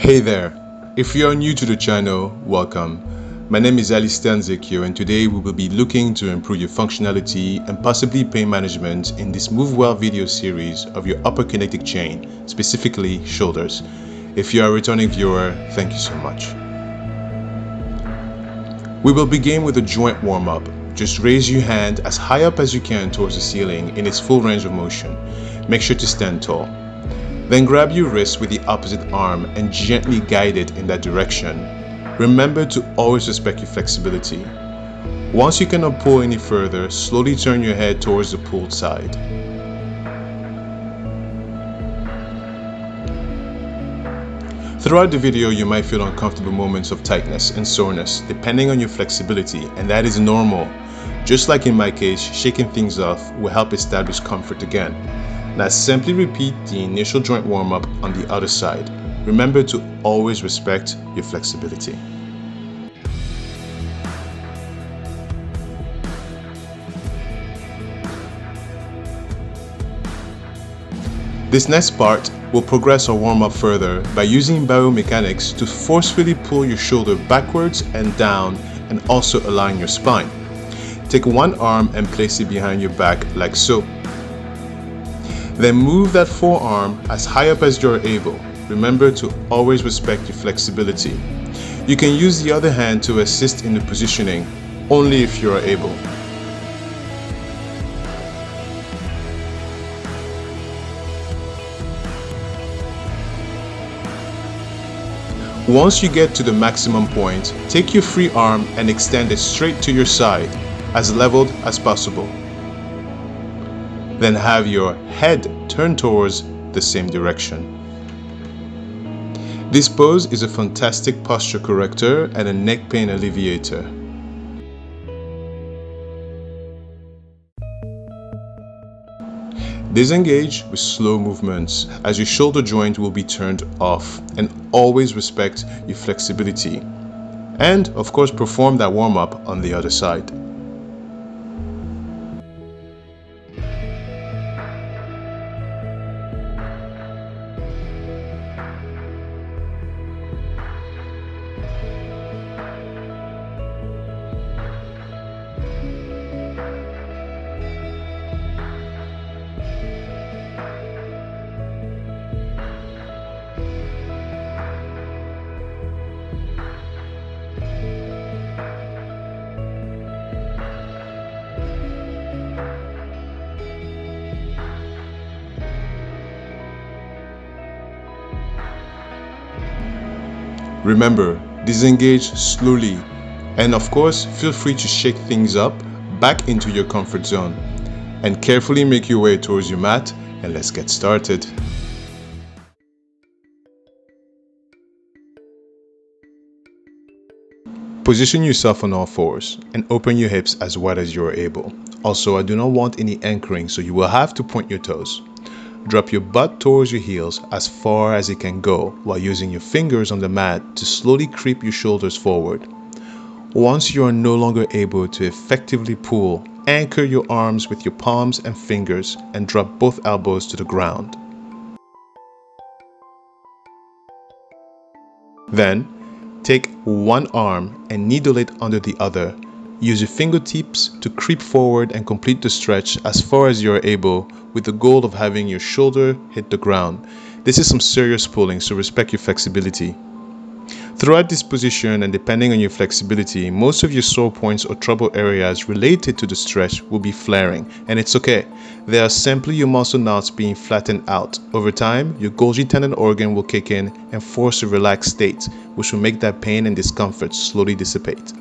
Hey there, if you are new to the channel, welcome. My name is Ali Stanzekio and today we will be looking to improve your functionality and possibly pain management in this Move Well video series of your upper kinetic chain, specifically shoulders. If you are a returning viewer, thank you so much. We will begin with a joint warm-up. Just raise your hand as high up as you can towards the ceiling in its full range of motion. Make sure to stand tall. Then grab your wrist with the opposite arm and gently guide it in that direction. Remember to always respect your flexibility. Once you cannot pull any further, slowly turn your head towards the pulled side. Throughout the video, you might feel uncomfortable moments of tightness and soreness depending on your flexibility, and that is normal. Just like in my case, shaking things off will help establish comfort again. Now simply repeat the initial joint warm-up on the other side. Remember to always respect your flexibility. This next part will progress our warm-up further by using biomechanics to forcefully pull your shoulder backwards and down and also align your spine. Take one arm and place it behind your back like so. Then move that forearm as high up as you're able. Remember to always respect your flexibility. You can use the other hand to assist in the positioning, only if you are able. Once you get to the maximum point, take your free arm and extend it straight to your side, as leveled as possible. Then have your head turn towards the same direction. This pose is a fantastic posture corrector and a neck pain alleviator. Disengage with slow movements as your shoulder joint will be turned off, and always respect your flexibility. And of course, perform that warm-up on the other side. Remember, disengage slowly, and of course, feel free to shake things up back into your comfort zone. And carefully make your way towards your mat, and let's get started. Position yourself on all fours and open your hips as wide as you are able. Also, I do not want any anchoring, so you will have to point your toes. Drop your butt towards your heels as far as it can go while using your fingers on the mat to slowly creep your shoulders forward. Once you are no longer able to effectively pull, anchor your arms with your palms and fingers and drop both elbows to the ground. Then, take one arm and needle it under the other. Use your fingertips to creep forward and complete the stretch as far as you are able, with the goal of having your shoulder hit the ground. This is some serious pulling, so respect your flexibility. Throughout this position, and depending on your flexibility, most of your sore points or trouble areas related to the stretch will be flaring, and it's okay. They are simply your muscle knots being flattened out. Over time, your Golgi tendon organ will kick in and force a relaxed state, which will make that pain and discomfort slowly dissipate.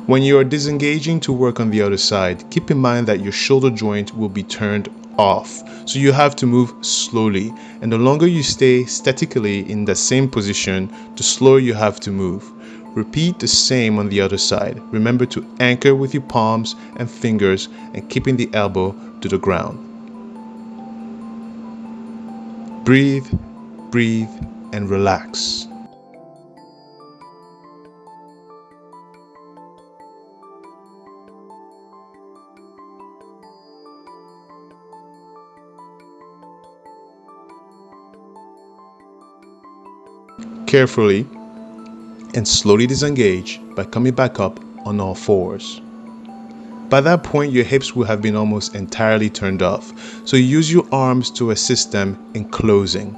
When you are disengaging to work on the other side, keep in mind that your shoulder joint will be turned off, so you have to move slowly, and the longer you stay statically in the same position, the slower you have to move. Repeat the same on the other side. Remember to anchor with your palms and fingers and keeping the elbow to the ground. Breathe, breathe, and relax. Carefully and slowly disengage by coming back up on all fours. By that point, your hips will have been almost entirely turned off, so use your arms to assist them in closing.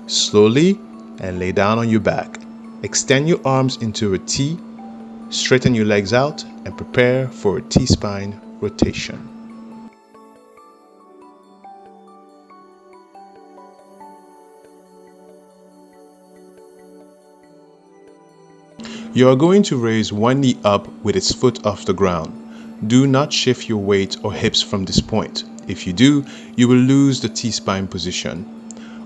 Slowly and lay down on your back. Extend your arms into a T, straighten your legs out, and prepare for a T-spine rotation. You are going to raise one knee up with its foot off the ground. Do not shift your weight or hips from this point. If you do, you will lose the T-spine position.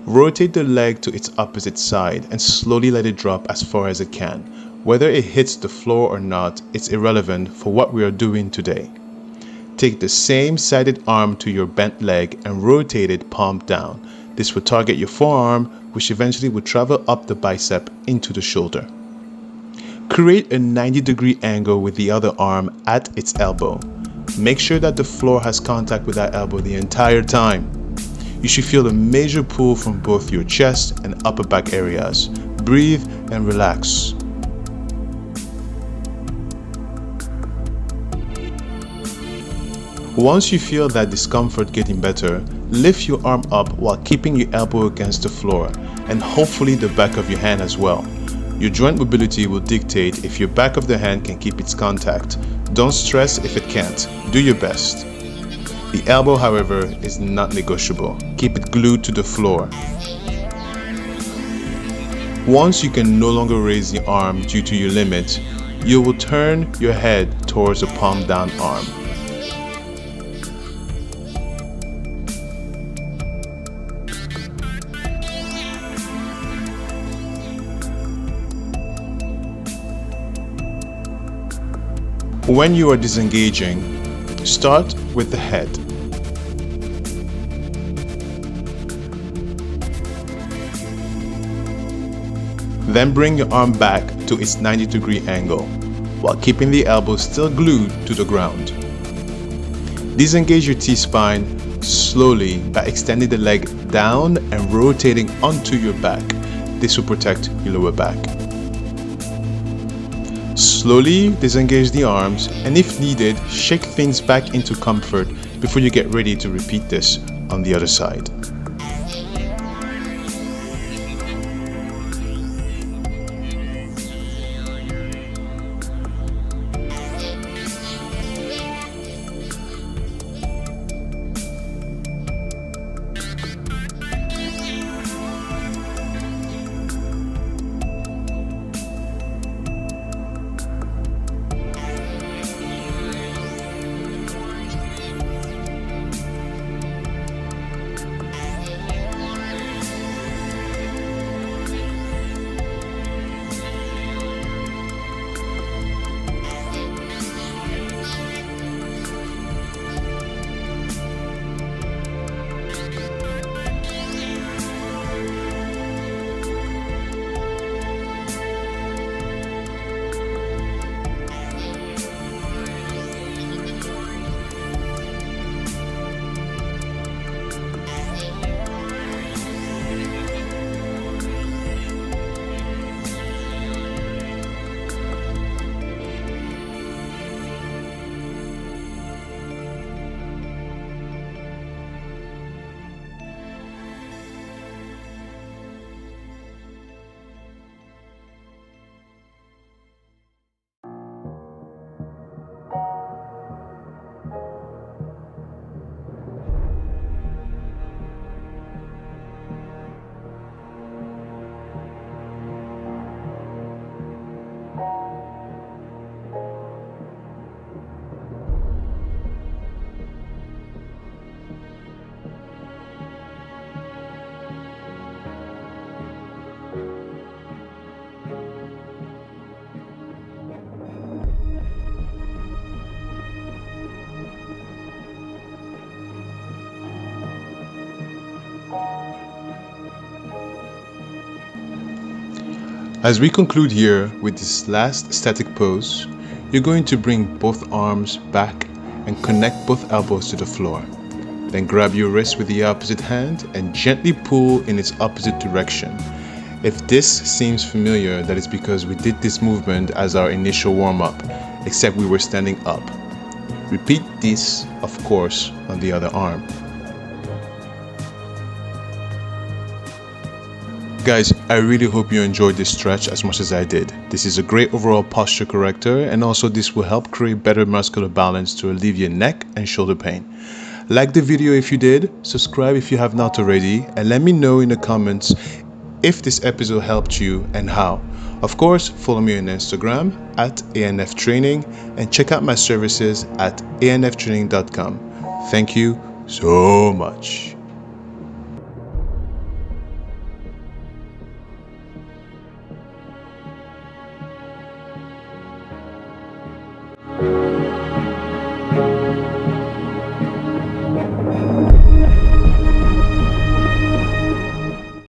Rotate the leg to its opposite side and slowly let it drop as far as it can. Whether it hits the floor or not, it's irrelevant for what we are doing today. Take the same sided arm to your bent leg and rotate it palm down. This will target your forearm, which eventually will travel up the bicep into the shoulder. Create a 90-degree angle with the other arm at its elbow. Make sure that the floor has contact with that elbow the entire time. You should feel a major pull from both your chest and upper back areas. Breathe and relax. Once you feel that discomfort getting better, lift your arm up while keeping your elbow against the floor and hopefully the back of your hand as well. Your joint mobility will dictate if your back of the hand can keep its contact. Don't stress if it can't. Do your best. The elbow, however, is not negotiable. Keep it glued to the floor. Once you can no longer raise the arm due to your limit, you will turn your head towards the palm down arm. When you are disengaging, start with the head. Then bring your arm back to its 90-degree angle, while keeping the elbow still glued to the ground. Disengage your T-spine slowly by extending the leg down and rotating onto your back. This will protect your lower back. Slowly disengage the arms, and if needed, shake things back into comfort before you get ready to repeat this on the other side. As we conclude here with this last static pose, you're going to bring both arms back and connect both elbows to the floor. Then grab your wrist with the opposite hand and gently pull in its opposite direction. If this seems familiar, that is because we did this movement as our initial warm-up, except we were standing up. Repeat this, of course, on the other arm. Guys, I really hope you enjoyed this stretch as much as I did. This is a great overall posture corrector, and also this will help create better muscular balance to alleviate neck and shoulder pain. Like the video if you did, subscribe if you have not already, and let me know in the comments if this episode helped you and how. Of course, follow me on Instagram at ANFtraining and check out my services at anftraining.com. Thank you so much.